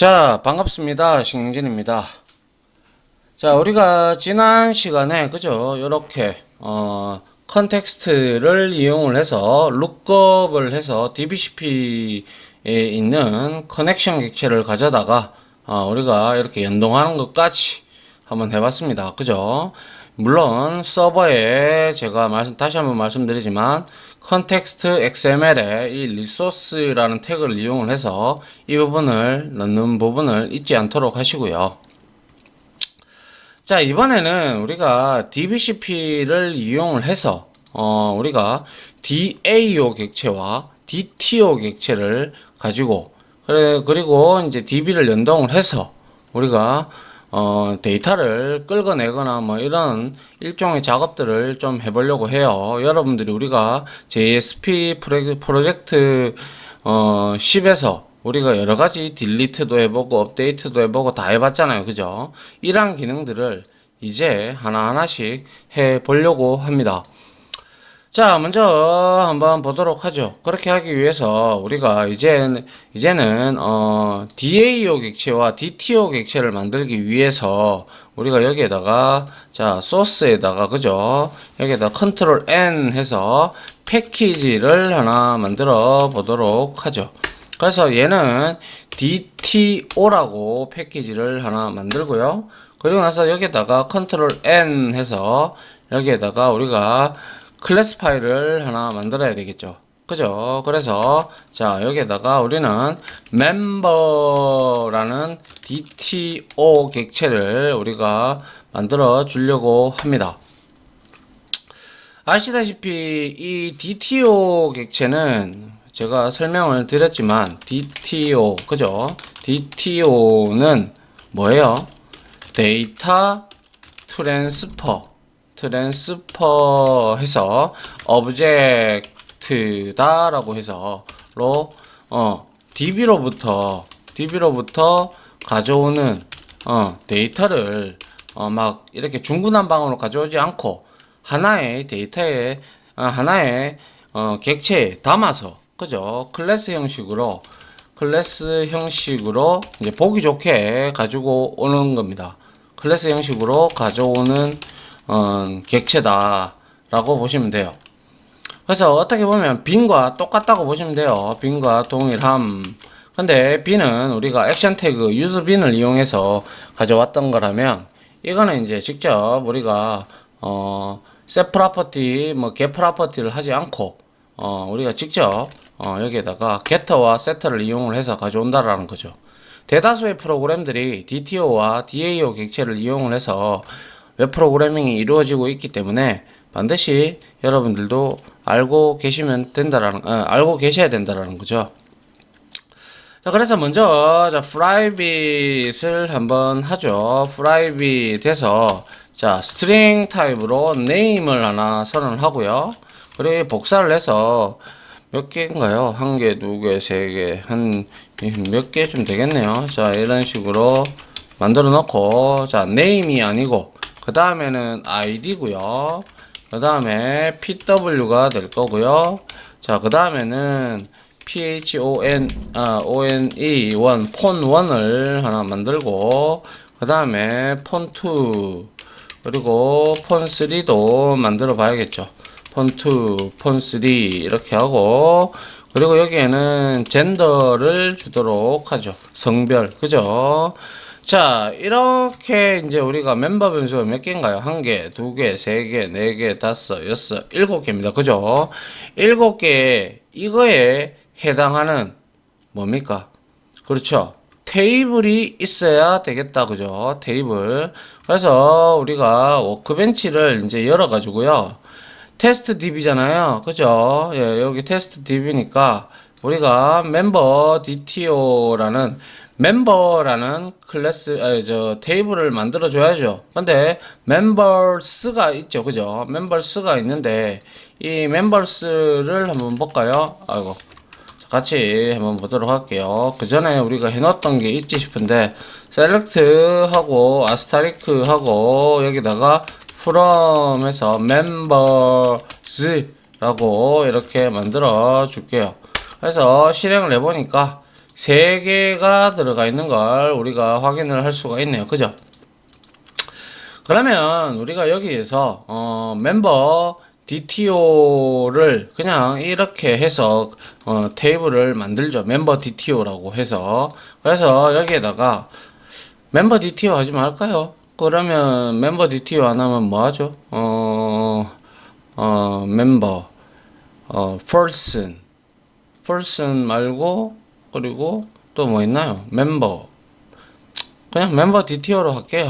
자, 반갑습니다. 신경진입니다. 자, 우리가 지난 시간에 그죠? 요렇게 컨텍스트를 이용을 해서 룩업을 해서 DBCP에 있는 커넥션 객체를 가져다가 우리가 이렇게 연동하는 것까지 한번 해봤습니다. 그죠? 물론 서버에 제가 다시 한번 말씀드리지만 컨텍스트 XML에 이 리소스라는 태그를 이용을 해서 이 부분을 넣는 부분을 잊지 않도록 하시고요. 자, 이번에는 우리가 DBCP를 이용을 해서 우리가 DAO 객체와 DTO 객체를 가지고 그리고 이제 DB를 연동을 해서 우리가 데이터를 끌어내거나 뭐 이런 일종의 작업들을 좀 해보려고 해요. 여러분들이 우리가 JSP 프로젝트 10에서 우리가 여러가지 딜리트도 해보고 업데이트도 해보고 다 해봤잖아요. 그죠? 이러한 기능들을 이제 하나하나씩 해보려고 합니다. 자, 먼저 한번 보도록 하죠. 그렇게 하기 위해서 우리가 이제는 DAO 객체와 DTO 객체를 만들기 위해서 우리가 여기에다가 자, 소스에다가 그죠? 여기에다 컨트롤 N 해서 패키지를 하나 만들어 보도록 하죠. 그래서 얘는 DTO라고 패키지를 하나 만들고요. 그리고 나서 여기에다가 컨트롤 N 해서 여기에다가 우리가 클래스 파일을 하나 만들어야 되겠죠. 그죠? 그래서 자, 여기에다가 우리는 멤버라는 DTO 객체를 우리가 만들어 주려고 합니다. 아시다시피 이 DTO 객체는 제가 설명을 드렸지만 DTO 그죠? DTO는 뭐예요? 데이터 트랜스퍼 해서 오브젝트다 라고 해서 DB로부터 가져오는 데이터를 막 이렇게 중구난방으로 가져오지 않고 하나의 데이터에 하나의 객체에 담아서 그죠? 클래스 형식으로 이제 보기 좋게 가지고 오는 겁니다. 클래스 형식으로 가져오는 객체다 라고 보시면 돼요. 그래서 어떻게 보면 빈과 똑같다고 보시면 돼요. 빈과 동일함. 근데 빈은 우리가 액션 태그 use 빈을 이용해서 가져왔던 거라면 이거는 이제 직접 우리가 set property get property를 하지 않고 우리가 직접 여기에다가 getter와 setter를 이용을 해서 가져온다라는 거죠. 대다수의 프로그램들이 DTO와 DAO 객체를 이용을 해서 웹 프로그래밍이 이루어지고 있기 때문에 반드시 여러분들도 알고 계셔야 된다라는 거죠. 자, 그래서 먼저 private을 한번 하죠. private에서 자, string 타입으로 name을 하나 선언을 하고요. 그리고 복사를 해서 몇 개인가요? 한 개, 두 개, 세 개, 한 몇 개 좀 되겠네요. 자, 이런 식으로 만들어 놓고 자, name이 아니고 그 다음에는 id고요. 그 다음에 pw가 될 거고요. 자, 그 다음에는 폰1을 하나 만들고 그 다음에 폰2 그리고 폰3도 만들어 봐야겠죠. 폰2, 폰3 이렇게 하고 그리고 여기에는 젠더를 주도록 하죠. 성별 그죠? 자, 이렇게 이제 우리가 멤버 변수가 몇 개인가요? 한 개, 두 개, 세 개, 네 개, 다섯, 여섯, 일곱 개입니다. 그죠? 일곱 개, 이거에 해당하는 뭡니까? 그렇죠? 테이블이 있어야 되겠다. 그죠? 테이블. 그래서 우리가 워크벤치를 이제 열어가지고요. 테스트 DB잖아요. 그죠? 예, 여기 테스트 DB니까 우리가 멤버 DTO라는 클래스, 테이블을 만들어 줘야죠. 근데 멤버스가 있죠. 그죠? 멤버스가 있는데 이 멤버스를 한번 볼까요? 아이고. 같이 한번 보도록 할게요. 그 전에 우리가 해놨던 게 있지 싶은데 셀렉트 하고 아스타리크 하고 여기다가 from에서 members 라고 이렇게 만들어 줄게요. 그래서 실행을 해보니까 3개가 들어가 있는 걸 우리가 확인을 할 수가 있네요. 그죠? 그러면 우리가 여기에서 멤버 DTO를 그냥 이렇게 해서 테이블을 만들죠. 멤버 DTO라고 해서. 그래서 여기에다가 멤버 DTO 하지 말까요? 그러면 멤버 DTO 안 하면 뭐 하죠? 멤버 person 말고 그리고 또 뭐 있나요? 멤버 그냥 멤버 DTO로 할게요.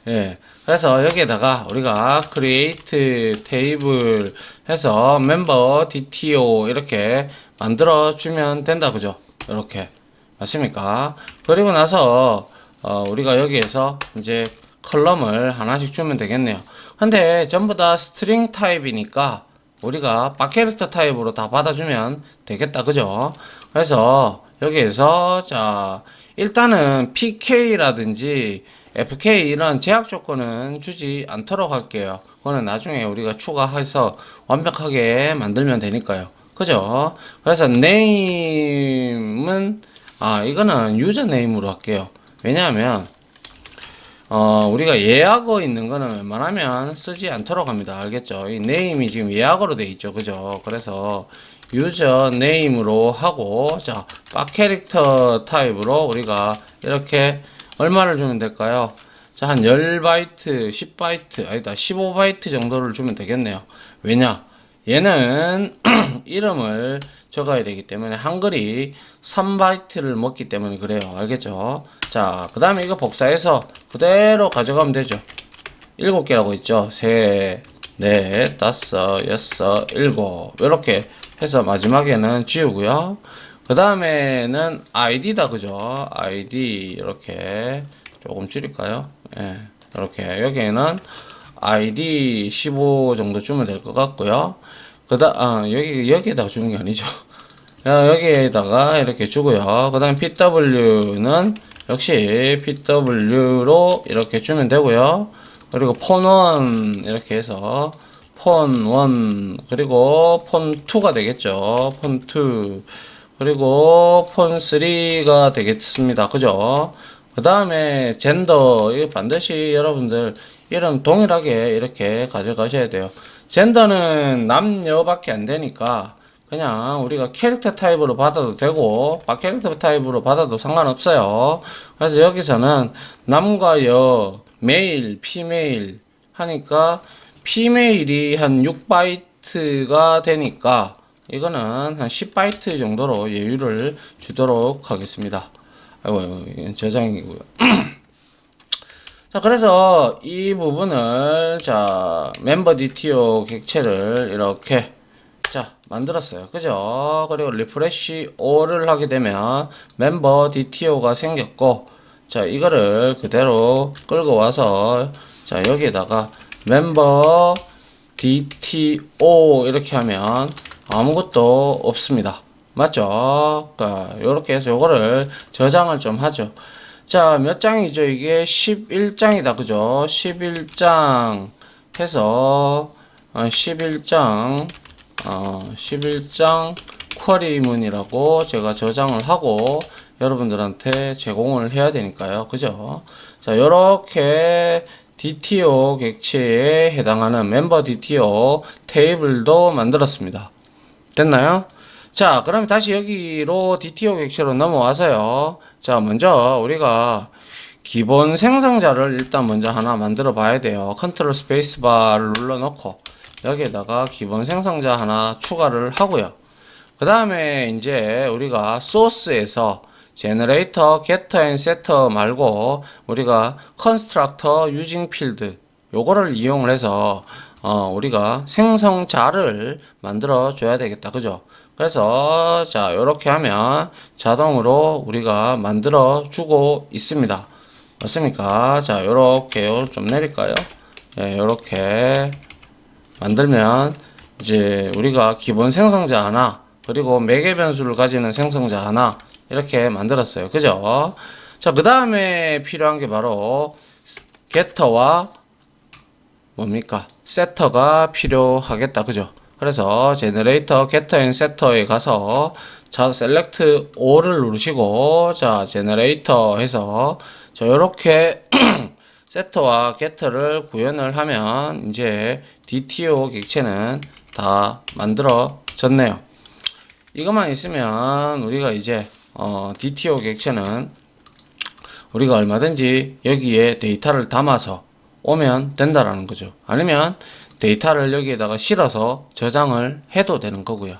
예. 그래서 여기에다가 우리가 create table 해서 멤버 DTO 이렇게 만들어 주면 된다. 그죠? 이렇게. 맞습니까? 그리고 나서 우리가 여기에서 이제 컬럼을 하나씩 주면 되겠네요. 근데 전부 다 스트링 타입이니까 우리가 바캐릭터 타입으로 다 받아주면 되겠다. 그죠? 그래서 여기에서 자 일단은 PK라든지 FK 이런 제약 조건은 주지 않도록 할게요. 그거는 나중에 우리가 추가해서 완벽하게 만들면 되니까요. 그죠? 그래서 name은 이거는 유저 네임으로 할게요. 왜냐하면 우리가 예약어 있는 거는 웬만하면 쓰지 않도록 합니다. 알겠죠? 이 네임이 지금 예약어로 돼 있죠. 그죠? 그래서 유저 네임으로 하고 자, 빡캐릭터 타입으로 우리가 이렇게 얼마를 주면 될까요? 자, 한 10바이트, 10바이트, 아니다, 15바이트 정도를 주면 되겠네요. 왜냐? 얘는 이름을 적어야 되기 때문에 한글이 3바이트를 먹기 때문에 그래요. 알겠죠? 자, 그 다음에 이거 복사해서 그대로 가져가면 되죠. 7개라고 있죠. 셋, 넷, 다섯, 여섯, 일곱. 이렇게 해서 마지막에는 지우고요. 그 다음에는 ID다. 그죠? ID 이렇게 조금 줄일까요? 예, 이렇게 여기에는 ID 15 정도 주면 될 것 같고요. 여기에다가 주는 게 아니죠. 여기에다가 이렇게 주고요. 그 다음 PW는 역시 PW로 이렇게 주면 되고요. 그리고 폰1 이렇게 해서 폰1 그리고 폰2가 되겠죠. 폰2 그리고 폰3가 되겠습니다. 그죠? 그 다음에 젠더 이거 반드시 여러분들 이름 동일하게 이렇게 가져가셔야 돼요. 젠더는 남녀밖에 안 되니까 그냥 우리가 캐릭터 타입으로 받아도 되고 캐릭터 타입으로 받아도 상관없어요. 그래서 여기서는 남과 여, 메일, 피메일 하니까 피메일이 한 6바이트가 되니까 이거는 한 10바이트 정도로 여유를 주도록 하겠습니다. 아이고, 저장이고요. 자, 그래서 이 부분을 자 멤버 DTO 객체를 이렇게 자 만들었어요. 그죠? 그리고 리프레시 All을 하게 되면 멤버 DTO가 생겼고 자 이거를 그대로 끌고 와서 자 여기에다가 멤버 DTO 이렇게 하면 아무것도 없습니다. 맞죠? 그러니까 이렇게 해서 요거를 저장을 좀 하죠. 자, 몇 장이죠? 이게 11장이다. 그죠? 11장 해서 11장 11장 쿼리문이라고 제가 저장을 하고 여러분들한테 제공을 해야 되니까요. 그죠? 자, 요렇게 DTO 객체에 해당하는 멤버 DTO 테이블도 만들었습니다. 됐나요? 자, 그럼 다시 여기로 DTO 객체로 넘어와서요. 자, 먼저 우리가 기본 생성자를 일단 먼저 하나 만들어 봐야 돼요. 컨트롤 스페이스 바를 눌러 놓고 여기에다가 기본 생성자 하나 추가를 하고요. 그 다음에 이제 우리가 소스에서 제너레이터, 게터 앤 세터 말고 우리가 컨스트럭터 유징 필드 요거를 이용을 해서 우리가 생성자를 만들어 줘야 되겠다. 그죠? 그래서 자 요렇게 하면 자동으로 우리가 만들어 주고 있습니다. 맞습니까? 자 요렇게 좀 내릴까요? 네, 요렇게 만들면 이제 우리가 기본 생성자 하나 그리고 매개 변수를 가지는 생성자 하나 이렇게 만들었어요. 그죠? 자 그 다음에 필요한 게 바로 게터와 뭡니까? 세터가 필요하겠다. 그죠? 그래서 제너레이터, 게터 앤 세터에 가서 자, 셀렉트 all을 누르시고, 자, 제너레이터 해서, 자, 요렇게 세터와 게터를 구현을 하면, 이제 DTO 객체는 다 만들어졌네요. 이것만 있으면, 우리가 이제, DTO 객체는 우리가 얼마든지 여기에 데이터를 담아서 오면 된다라는 거죠. 아니면 데이터를 여기에다가 실어서 저장을 해도 되는 거고요.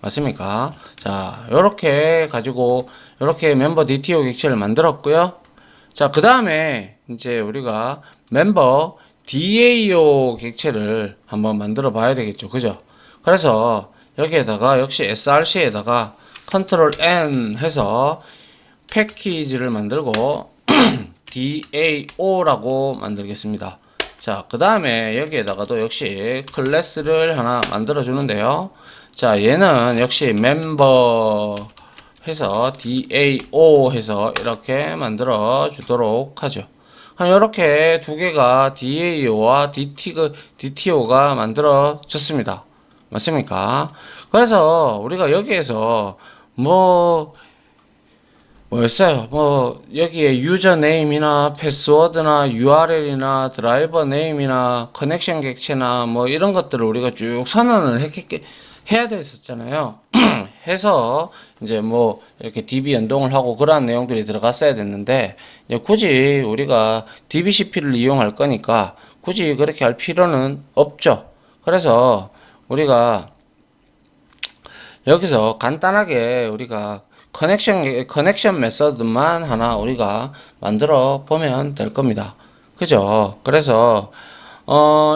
맞습니까? 자, 요렇게 가지고 요렇게 멤버 DTO 객체를 만들었고요. 자, 그 다음에 이제 우리가 멤버 DAO 객체를 한번 만들어 봐야 되겠죠. 그죠? 그래서 여기에다가 역시 src에다가 컨트롤 N 해서 패키지를 만들고 DAO라고 만들겠습니다. 자, 그 다음에 여기에다가도 역시 클래스를 하나 만들어 주는데요. 자, 얘는 역시 멤버 해서 DAO 해서 이렇게 만들어 주도록 하죠. 이렇게 두 개가 DAO와 DTO가 만들어졌습니다. 맞습니까? 그래서 우리가 여기에서 뭐였어요? 여기에 유저 네임이나 패스워드나 URL이나 드라이버 네임이나 커넥션 객체나 이런 것들을 우리가 쭉 선언을 해야 됐었잖아요. 해서 이제 이렇게 DB 연동을 하고 그러한 내용들이 들어갔어야 됐는데, 이제 굳이 우리가 DBCP를 이용할 거니까 굳이 그렇게 할 필요는 없죠. 그래서 우리가 여기서 간단하게 우리가 커넥션 메서드만 하나 우리가 만들어 보면 될 겁니다. 그죠? 그래서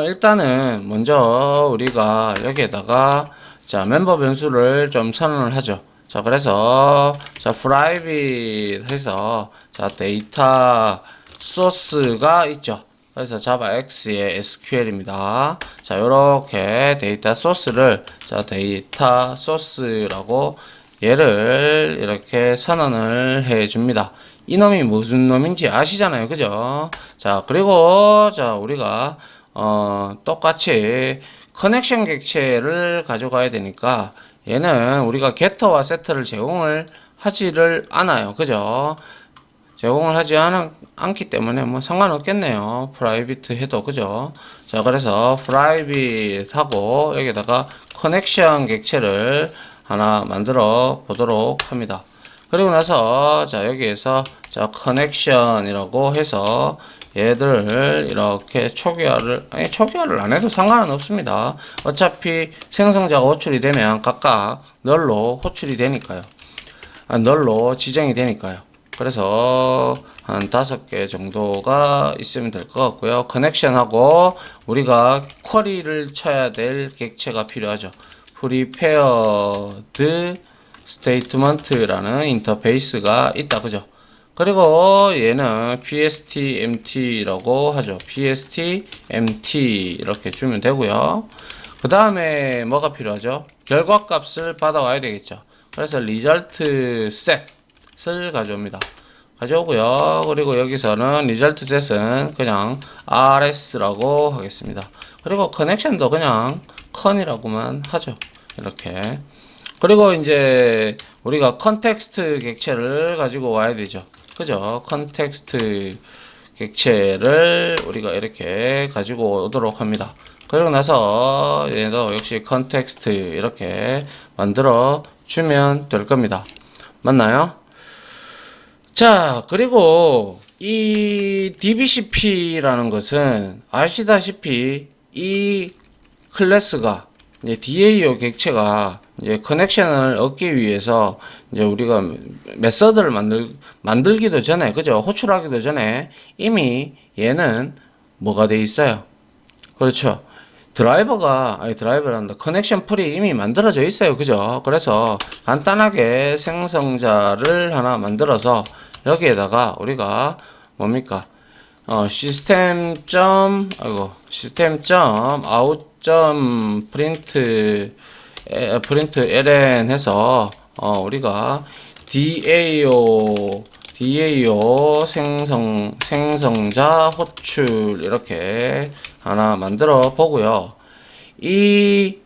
일단은 먼저 우리가 여기에다가 자, 멤버 변수를 좀 선언을 하죠. 자, 그래서 자, private 해서 자, 데이터 소스가 있죠. 그래서 자바X의 SQL입니다. 자, 요렇게 데이터 소스를 자, 데이터 소스라고 얘를 이렇게 선언을 해 줍니다. 이놈이 무슨 놈인지 아시잖아요. 그죠? 자, 그리고 자, 우리가 똑같이 커넥션 객체를 가져가야 되니까 얘는 우리가 게터와 세터를 제공을 하지를 않아요. 그죠? 제공을 하지 않기 때문에 상관없겠네요. 프라이빗 해도. 그죠? 자, 그래서 프라이빗 하고 여기다가 커넥션 객체를 하나 만들어 보도록 합니다. 그리고 나서 자, 여기에서 자, 커넥션이라고 해서 얘들을 이렇게 초기화를 안 해도 상관은 없습니다. 어차피 생성자가 호출이 되면 각각 널로 호출이 되니까요. 널로 지정이 되니까요. 그래서 한 5개 정도가 있으면 될 것 같고요. 커넥션하고 우리가 쿼리를 쳐야 될 객체가 필요하죠. prepared statement라는 인터페이스가 있다. 그죠? 그리고 얘는 pstmt라고 하죠. pstmt 이렇게 주면 되고요. 그 다음에 뭐가 필요하죠? 결과값을 받아와야 되겠죠. 그래서 result set을 가져옵니다. 가져오고요. 그리고 여기서는 result set은 그냥 rs라고 하겠습니다. 그리고 커넥션도 그냥 con이라고만 하죠. 이렇게. 그리고 이제 우리가 컨텍스트 객체를 가지고 와야 되죠. 그죠? 컨텍스트 객체를 우리가 이렇게 가지고 오도록 합니다. 그리고 나서 얘도 역시 컨텍스트 이렇게 만들어 주면 될 겁니다. 맞나요? 자, 그리고 이 DBCP라는 것은 아시다시피 이 클래스가 이제 DAO 객체가 이제 커넥션을 얻기 위해서 이제 우리가 메서드를 만들기도 전에, 그죠? 호출하기도 전에 이미 얘는 뭐가 돼 있어요? 그렇죠. 드라이버란다. 커넥션 풀이 이미 만들어져 있어요. 그죠? 그래서 간단하게 생성자를 하나 만들어서 여기에다가 우리가 뭡니까? 시스템 out 프린트 ln 해서 우리가 DAO 생성자 호출 이렇게 하나 만들어 보고요. 이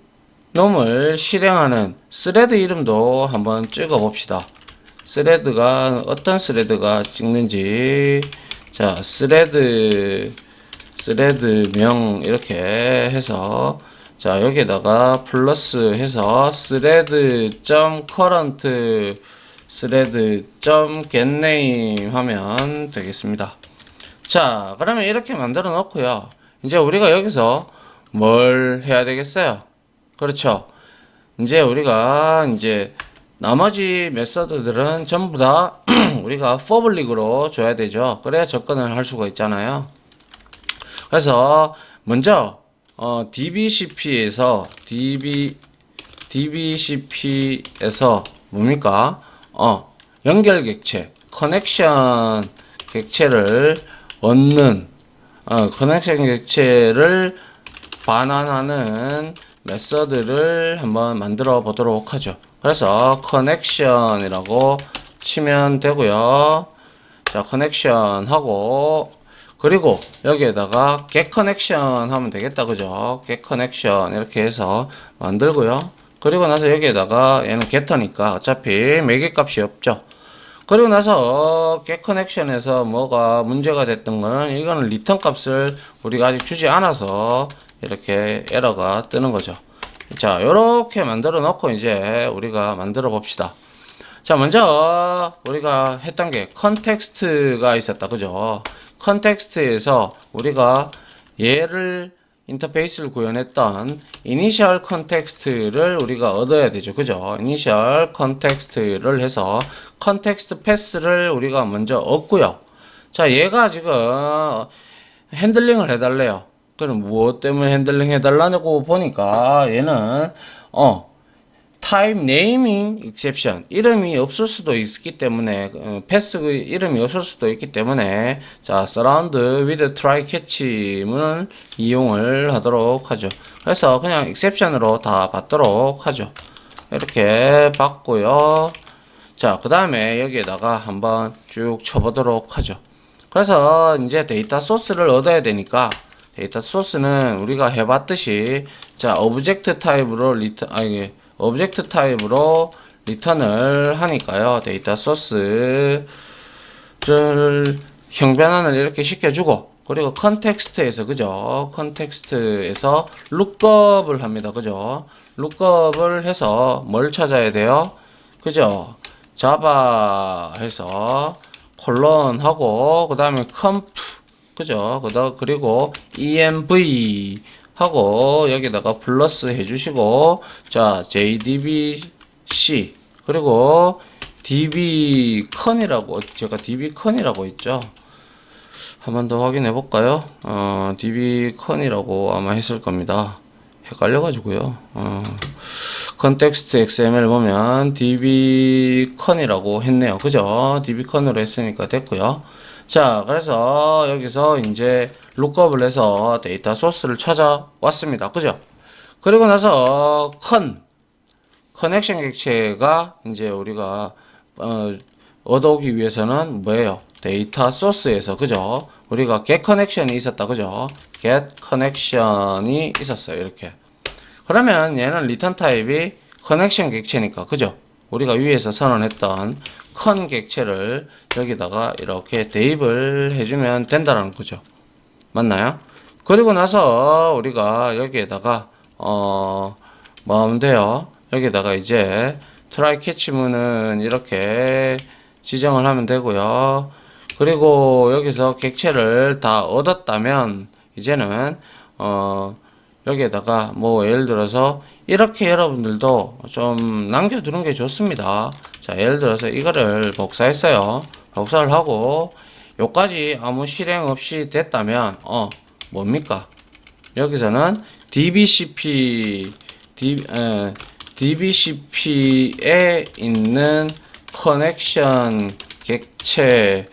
놈을 실행하는 스레드 이름도 한번 찍어 봅시다. 스레드가 어떤 스레드가 찍는지, 자 스레드 명 이렇게 해서, 자 여기에다가 플러스 해서 thread.current thread.getName 하면 되겠습니다. 자 그러면 이렇게 만들어 놓고요. 이제 우리가 여기서 뭘 해야 되겠어요? 그렇죠. 이제 우리가 이제 나머지 메서드들은 전부 다 우리가 퍼블릭으로 줘야 되죠. 그래야 접근을 할 수가 있잖아요. 그래서 먼저 dbcp에서 뭡니까? 연결 객체, 커넥션 객체를 얻는, 커넥션 객체를 반환하는 메서드를 한번 만들어 보도록 하죠. 그래서 커넥션이라고 치면 되고요. 자, 커넥션 하고, 그리고 여기에다가 get connection 하면 되겠다. 그죠? get connection 이렇게 해서 만들고요. 그리고 나서 여기에다가 얘는 get터니까 어차피 매개 값이 없죠. 그리고 나서 get connection에서 뭐가 문제가 됐던 거는, 이거는 return 값을 우리가 아직 주지 않아서 이렇게 에러가 뜨는 거죠. 자, 요렇게 만들어 놓고 이제 우리가 만들어 봅시다. 자, 먼저 우리가 했던 게 컨텍스트가 있었다. 그죠? 컨텍스트에서 우리가 얘를 인터페이스를 구현했던 이니셜 컨텍스트를 우리가 얻어야 되죠. 그죠? 이니셜 컨텍스트를 해서 컨텍스트 패스를 우리가 먼저 얻고요. 자, 얘가 지금 핸들링을 해달래요. 그럼 무엇 때문에 핸들링 해달라고 보니까 얘는 type naming exception, 이름이 없을 수도 있기 때문에, 패스 이름이 없을 수도 있기 때문에, 자 surround with try catch문을 이용을 하도록 하죠. 그래서 그냥 exception으로 다 받도록 하죠. 이렇게 받고요. 자, 그 다음에 여기에다가 한번 쭉 쳐보도록 하죠. 그래서 이제 데이터 소스를 얻어야 되니까, 데이터 소스는 우리가 해봤듯이, 자 오브젝트 타입으로 오브젝트 타입으로 리턴을 하니까요. 데이터 소스를 형변환을 이렇게 시켜주고, 그리고 컨텍스트에서, 그죠? 컨텍스트에서 룩업을 합니다. 그죠? 룩업을 해서 뭘 찾아야 돼요? 그죠? 자바 해서 콜론 하고, 그 다음에 컴프, 그죠? 그리고 env 하고 여기다가 플러스 해주시고, 자 jdbc 그리고 dbcon이라고, 제가 dbcon이라고 있죠. 한 번 더 확인해 볼까요? dbcon이라고 아마 했을 겁니다. 헷갈려 가지고요. 컨텍스트 XML 보면 dbcon이라고 했네요. 그죠? dbcon으로 했으니까 됐고요. 자, 그래서 여기서 이제 룩업을 해서 데이터 소스를 찾아왔습니다. 그죠? 그리고 나서 커넥션 객체가 이제 우리가 얻어오기 위해서는 뭐예요? 데이터 소스에서, 그죠? 우리가 get connection이 있었다. 그죠? get connection이 있었어요. 이렇게. 그러면 얘는 return 타입이 커넥션 객체니까, 그죠? 우리가 위에서 선언했던 컨 객체를 여기다가 이렇게 대입을 해주면 된다는 거죠. 맞나요? 그리고 나서 우리가 여기에다가 뭐 하면 돼요? 여기에다가 이제 try catch문은 이렇게 지정을 하면 되고요. 그리고 여기서 객체를 다 얻었다면 이제는 여기에다가 뭐 예를 들어서 이렇게 여러분들도 좀 남겨두는 게 좋습니다. 자, 예를 들어서 이거를 복사했어요. 복사를 하고 요까지 아무 실행 없이 됐다면 뭡니까? 여기서는 dbcp에 있는 커넥션 객체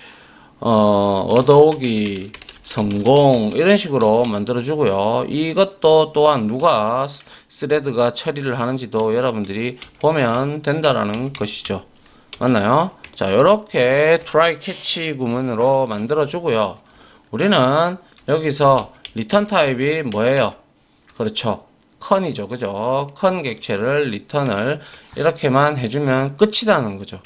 얻어오기 성공, 이런 식으로 만들어 주고요. 이것도 또한 누가 스레드가 처리를 하는지도 여러분들이 보면 된다라는 것이죠. 맞나요? 자, 요렇게 try catch 구문으로 만들어 주고요. 우리는 여기서 return 타입이 뭐예요? 그렇죠. 컨이죠. 그죠? 컨 객체를 리턴을 이렇게만 해주면 끝이라는 거죠.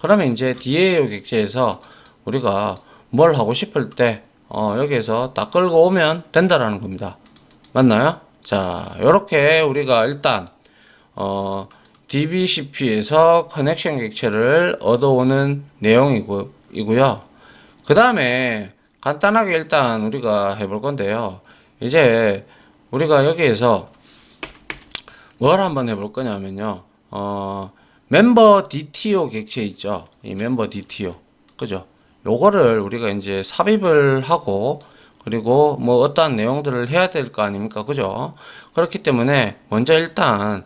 그러면 이제 DAO 객체에서 우리가 뭘 하고 싶을 때 여기에서 딱 끌고 오면 된다라는 겁니다. 맞나요? 자, 요렇게 우리가 일단 DBCP에서 커넥션 객체를 얻어오는 내용이고요. 그 다음에 간단하게 일단 우리가 해볼 건데요. 이제 우리가 여기에서 뭘 한번 해볼 거냐면요. 멤버 DTO 객체 있죠. 이 멤버 DTO. 그죠? 요거를 우리가 이제 삽입을 하고 그리고 뭐 어떠한 내용들을 해야 될 거 아닙니까? 그죠? 그렇기 때문에 먼저 일단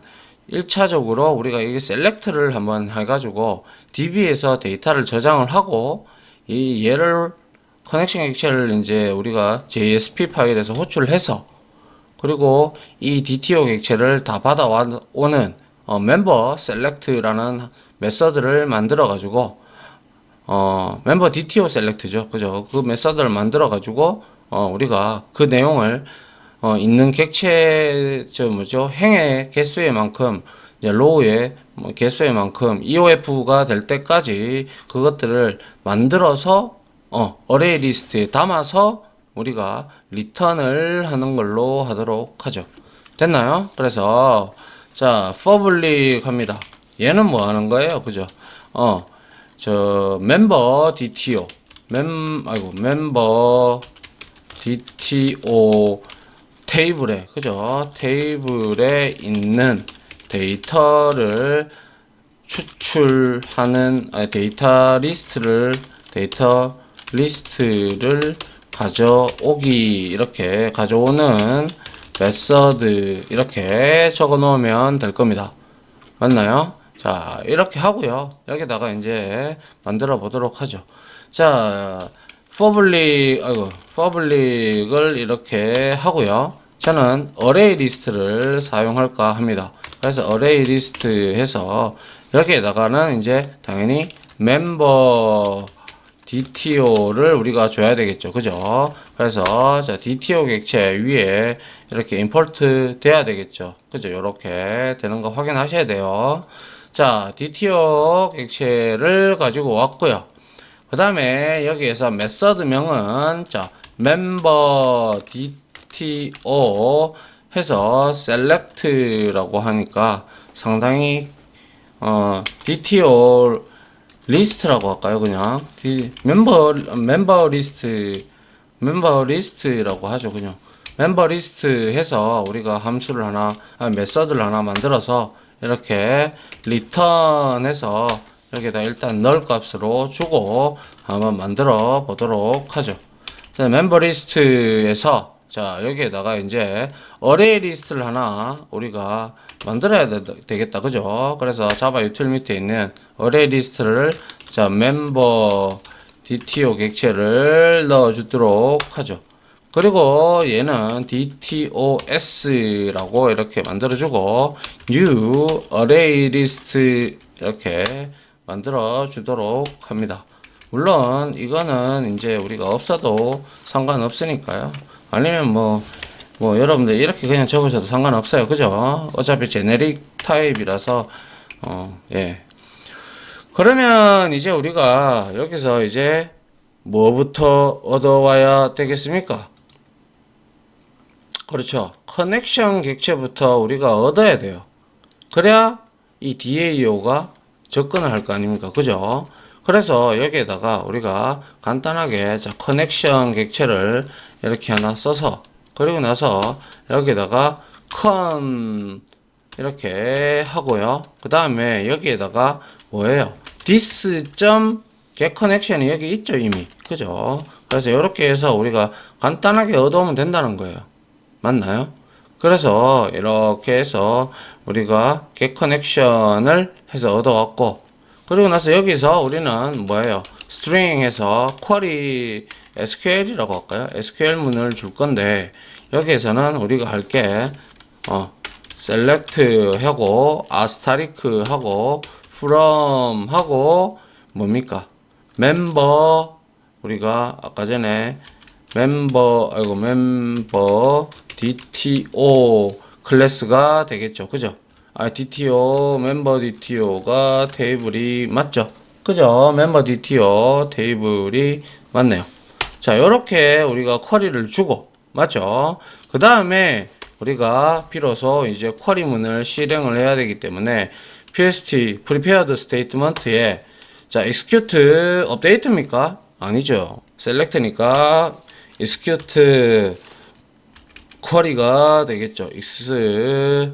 1차적으로 우리가 이게 셀렉트를 한번 해가지고 DB에서 데이터를 저장을 하고 이 얘를 커넥션 객체를 이제 우리가 JSP 파일에서 호출을 해서 그리고 이 DTO 객체를 다 받아오는 멤버 셀렉트라는 메서드를 만들어 가지고 멤버 DTO 셀렉트죠. 그죠? 그 메서드를 만들어 가지고 우리가 그 내용을 있는 객체 행의 개수의 만큼 로우의 개수의 만큼 EOF가 될 때까지 그것들을 만들어서 어레이 리스트에 담아서 우리가 리턴을 하는 걸로 하도록 하죠. 됐나요? 그래서 자 public 합니다. 얘는 뭐 하는 거예요? 그죠? 저 멤버 DTO 멤버 DTO 테이블에 그죠? 테이블에 있는 데이터를 추출하는 데이터 리스트를 가져오기 이렇게 가져오는 메서드 이렇게 적어 놓으면 될 겁니다. 맞나요? 자 이렇게 하고요. 여기다가 이제 만들어 보도록 하죠. 자 public을 이렇게 하고요. 저는 array 리스트를 사용할까 합니다. 그래서 array 리스트 해서 여기에다가는 이제 당연히 멤버 DTO를 우리가 줘야 되겠죠. 그죠? 그래서 자 DTO 객체 위에 이렇게 임포트 돼야 되겠죠. 그죠? 요렇게 되는 거 확인하셔야 돼요. 자 DTO 객체를 가지고 왔고요. 그 다음에 여기에서 메서드명은 자 member DTO 해서 select라고 하니까 상당히 DTO 리스트라고 할까요? 그냥 멤버 리스트라고 하죠. 그냥 멤버 리스트 해서 우리가 함수를 메서드를 하나 만들어서 이렇게 리턴해서 여기다 일단 null 값으로 주고 한번 만들어 보도록 하죠. 자, 멤버 리스트에서 자 여기에다가 이제 array 리스트를 하나 우리가 만들어야 되겠다. 그죠? 그래서 자바 유틸 밑에 있는 array 리스트를 자 멤버 DTO 객체를 넣어 주도록 하죠. 그리고 얘는 DTOS라고 이렇게 만들어 주고 new array list 이렇게 만들어 주도록 합니다. 물론 이거는 이제 우리가 없어도 상관없으니까요. 아니면 뭐 여러분들 이렇게 그냥 적으셔도 상관없어요. 그죠? 어차피 제네릭 타입이라서 예. 그러면 이제 우리가 여기서 이제 뭐부터 얻어와야 되겠습니까? 그렇죠. 커넥션 객체부터 우리가 얻어야 돼요. 그래야 이 DAO가 접근을 할 거 아닙니까? 그죠? 그래서 여기에다가 우리가 간단하게 자 커넥션 객체를 이렇게 하나 써서 그리고 나서 여기에다가 con 이렇게 하고요. 그 다음에 여기에다가 뭐예요? this.getConnection이 여기 있죠 이미. 그죠? 그래서 이렇게 해서 우리가 간단하게 얻어오면 된다는 거예요. 맞나요? 그래서 이렇게 해서 우리가 getConnection을 해서 얻어왔고 그리고 나서 여기서 우리는 뭐예요? string 해서 query SQL이라고 할까요? SQL문을 줄 건데 여기에서는 우리가 할 게 select 하고 asterisk 하고 from 하고 뭡니까? member 우리가 아까 전에 member DTO 클래스가 되겠죠. 그죠? DTO, 멤버 DTO가 테이블이 맞죠? 그죠? 멤버 DTO 테이블이 맞네요. 자, 요렇게 우리가 쿼리를 주고, 맞죠? 그 다음에 우리가 비로소 이제 쿼리문을 실행을 해야 되기 때문에 PST, Prepared Statement에 자, execute update입니까? 아니죠. select니까 execute 쿼리가 되겠죠. execute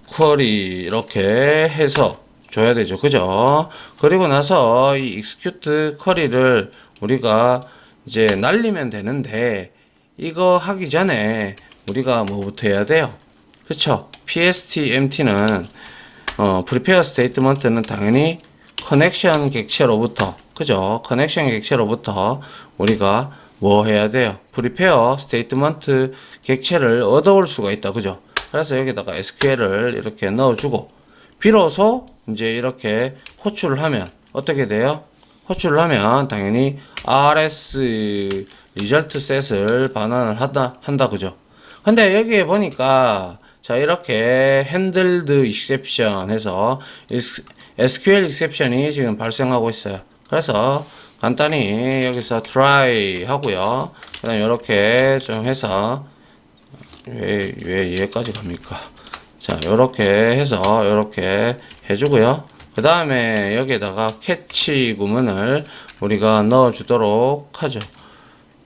쿼리 이렇게 해서 줘야 되죠. 그죠? 그리고 나서 이 execute 쿼리를 우리가 이제 날리면 되는데 이거 하기 전에 우리가 뭐부터 해야 돼요? 그쵸? PSTMT는 prepare statement는 당연히 커넥션 객체로부터 그죠? 커넥션 객체로부터 우리가 뭐 해야 돼요? prepare statement 객체를 얻어올 수가 있다. 그죠? 그래서 여기다가 SQL을 이렇게 넣어주고 비로소 이제 이렇게 호출을 하면 어떻게 돼요? 호출을 하면 당연히 RS result set을 반환을 한다. 그죠? 근데 여기에 보니까 자 이렇게 handled exception 해서 SQL exception이 지금 발생하고 있어요. 그래서 간단히 여기서 try 하고요. 그 다음에 이렇게 좀 해서 왜 얘까지 갑니까? 자 이렇게 해서 이렇게 해주고요. 그 다음에 여기에다가 캐치 구문을 우리가 넣어 주도록 하죠.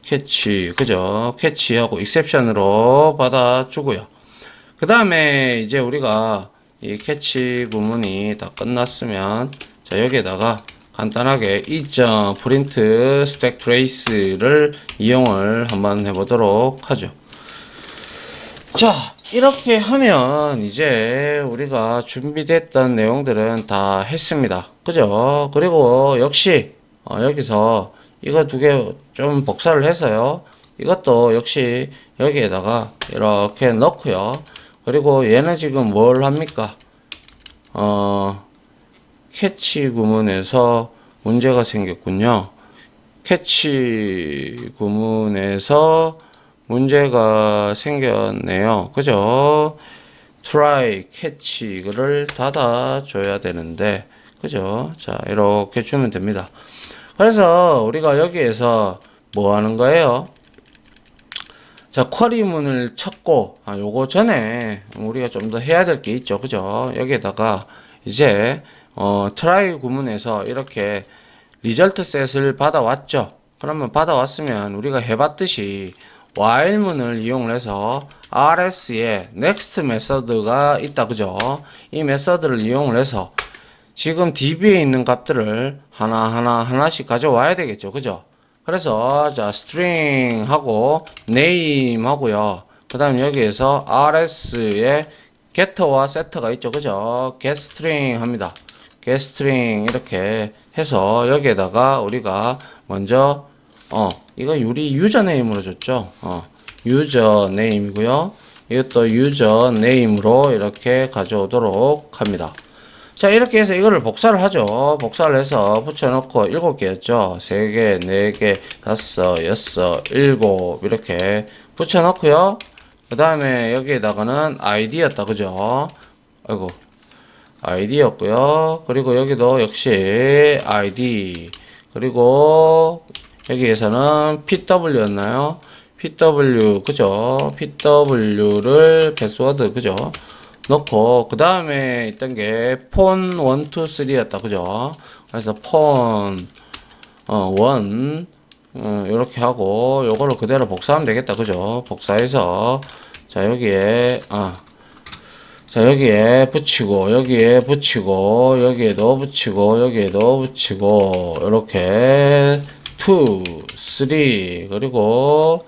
캐치 그죠? 캐치하고 exception으로 받아주고요. 그 다음에 이제 우리가 이 캐치 구문이 다 끝났으면 자 여기에다가 간단하게 print stack trace를 이용을 한번 해보도록 하죠. 자 이렇게 하면 이제 우리가 준비됐던 내용들은 다 했습니다. 그죠? 그리고 역시 여기서 이거 두 개 좀 복사를 해서요. 이것도 역시 여기에다가 이렇게 넣고요. 그리고 얘는 지금 뭘 합니까? 캐치 구문에서 문제가 생겼군요. 캐치 구문에서 문제가 생겼네요. 그죠? try, catch 이거를 닫아줘야 되는데 그죠? 자 이렇게 주면 됩니다. 그래서 우리가 여기에서 뭐 하는 거예요? 자 쿼리문을 찾고 요거 전에 우리가 좀 더 해야 될 게 있죠. 그죠? 여기에다가 이제 try 구문에서 이렇게 result set을 받아왔죠. 그러면 받아왔으면 우리가 해봤듯이 while문을 이용을 해서 RS에 next 메서드가 있다. 그죠? 이 메서드를 이용을 해서 지금 DB에 있는 값들을 하나씩 가져와야 되겠죠. 그죠? 그래서 자 string 하고 name 하고요. 그 다음 여기에서 RS에 getter와 setter가 있죠. 그죠? getString 합니다. getString 이렇게 해서 여기에다가 우리가 먼저 이거 우리 유저네임으로 줬죠. 유저네임이고요. 이것도 유저네임으로 이렇게 가져오도록 합니다. 자 이렇게 해서 이거를 복사를 하죠. 복사를 해서 붙여놓고 7개였죠. 3개, 4개, 5, 6, 7 이렇게 붙여놓고요. 그 다음에 여기에다가는 id였다. 그죠? 아이고 id였고요. 그리고 여기도 역시 id 그리고 여기에서는 pw였나요? pw 그죠? pw를 패스워드 그죠? 넣고 그 다음에 있던 게 폰 1, 2, 3였다. 그죠? 그래서 폰 1 이렇게 하고 요거를 그대로 복사하면 되겠다. 그죠? 복사해서 자 여기에 자 여기에 붙이고 여기에 붙이고 여기에도 붙이고 여기에도 붙이고 이렇게 2, 3 그리고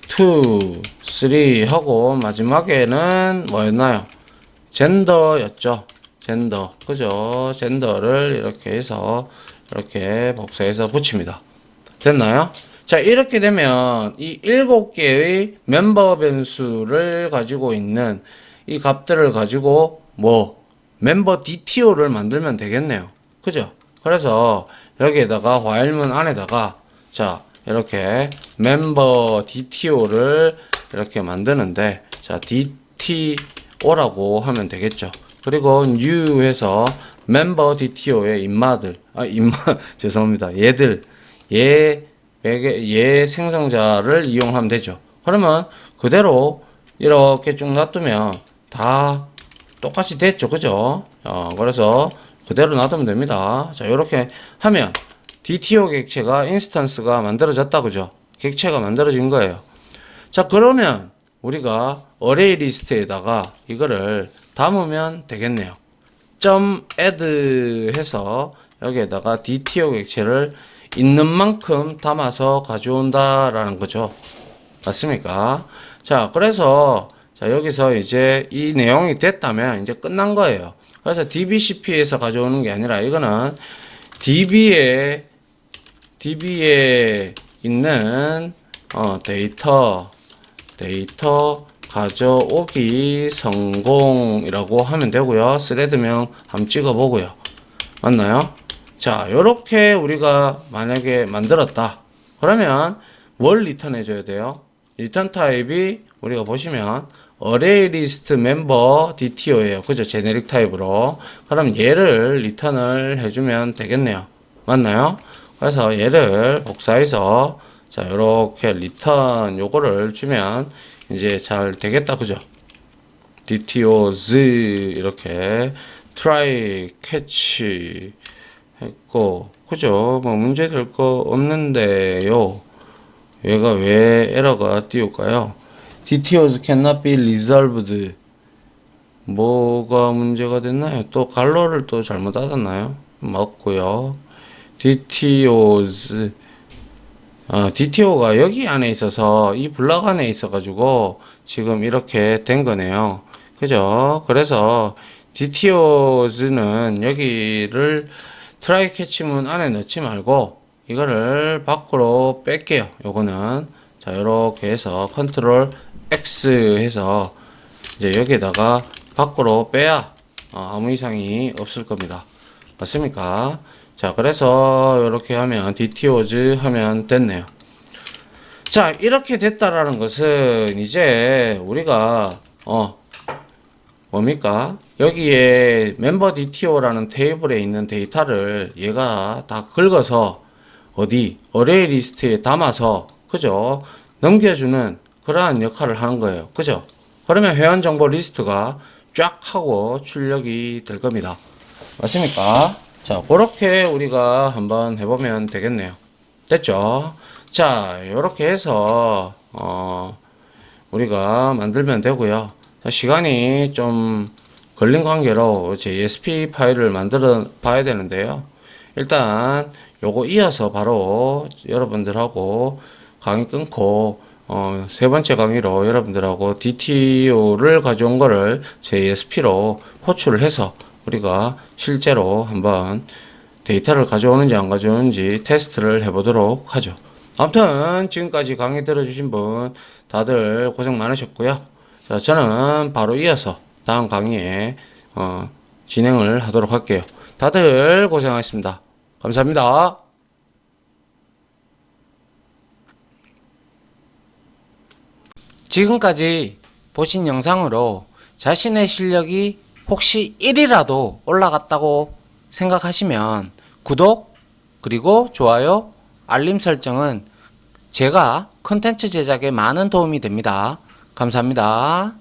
2, 3 하고 마지막에는 뭐였나요? 젠더였죠. 젠더 그죠? 젠더를 이렇게 해서 이렇게 복사해서 붙입니다. 됐나요? 자 이렇게 되면 이 7개의 멤버 변수를 가지고 있는 이 값들을 가지고 뭐 멤버 DTO를 만들면 되겠네요. 그죠? 그래서 여기에다가 while문 안에다가 자 이렇게 멤버 DTO를 이렇게 만드는데, 자, DTO라고 하면 되겠죠. 그리고 new 해서 멤버 DTO의 죄송합니다. 얘 생성자를 이용하면 되죠. 그러면 그대로 이렇게 쭉 놔두면 다 똑같이 됐죠. 그죠? 그래서 그대로 놔두면 됩니다. 자, 이렇게 하면 DTO 객체가 인스턴스가 만들어졌다. 그죠? 객체가 만들어진 거예요. 자, 그러면 우리가 어레이 리스트에다가 이거를 담으면 되겠네요. .add 해서 여기에다가 DTO 객체를 있는 만큼 담아서 가져온다라는 거죠. 맞습니까? 자, 그래서 자, 여기서 이제 이 내용이 됐다면 이제 끝난 거예요. 그래서 DBCP에서 가져오는 게 아니라 이거는 DB에 있는 데이터 가져오기 성공이라고 하면 되고요. 스레드명 한번 찍어보고요. 맞나요? 자, 요렇게 우리가 만약에 만들었다. 그러면 뭘 리턴 해줘야 돼요? 리턴 타입이 우리가 보시면 array list member DTO예요. 그죠? 제네릭 타입으로. 그럼 얘를 리턴을 해주면 되겠네요. 맞나요? 그래서 얘를 복사해서 자, 요렇게 리턴 요거를 주면 이제 잘 되겠다. 그죠? DTOs 이렇게 try catch 했고, 그죠? 뭐 문제 될 거 없는데요. 얘가 왜 에러가 띄울까요? DTOs cannot be resolved. 뭐가 문제가 됐나요? 또 갈로를 또 잘못 닫았나요? 맞고요. DTO가 여기 안에 있어서 이 블럭 안에 있어가지고 지금 이렇게 된 거네요. 그죠? 그래서 DTOs는 여기를 트라이 캐치문 안에 넣지 말고 이거를 밖으로 뺄게요. 요거는 자, 요렇게 해서 컨트롤 X 해서 이제 여기에다가 밖으로 빼야 아무 이상이 없을 겁니다. 맞습니까? 자, 그래서 이렇게 하면 DTOs 하면 됐네요. 자, 이렇게 됐다라는 것은 이제 우리가 뭡니까? 여기에 멤버 DTO라는 테이블에 있는 데이터를 얘가 다 긁어서 어디 어레이 리스트에 담아서 그죠? 넘겨주는 그러한 역할을 하는 거예요. 그죠? 그러면 회원 정보 리스트가 쫙 하고 출력이 될 겁니다. 맞습니까? 자, 그렇게 우리가 한번 해보면 되겠네요. 됐죠? 자, 이렇게 해서 우리가 만들면 되고요. 자, 시간이 좀 걸린 관계로 JSP 파일을 만들어 봐야 되는데요. 일단 요거 이어서 바로 여러분들하고 강의 끊고 세 번째 강의로 여러분들하고 DTO를 가져온 거를 JSP로 호출을 해서 우리가 실제로 한번 데이터를 가져오는지 안 가져오는지 테스트를 해보도록 하죠. 아무튼 지금까지 강의 들어주신 분 다들 고생 많으셨고요. 자, 저는 바로 이어서 다음 강의에 진행을 하도록 할게요. 다들 고생하셨습니다. 감사합니다. 지금까지 보신 영상으로 자신의 실력이 혹시 1이라도 올라갔다고 생각하시면 구독 그리고 좋아요 알림 설정은 제가 컨텐츠 제작에 많은 도움이 됩니다. 감사합니다.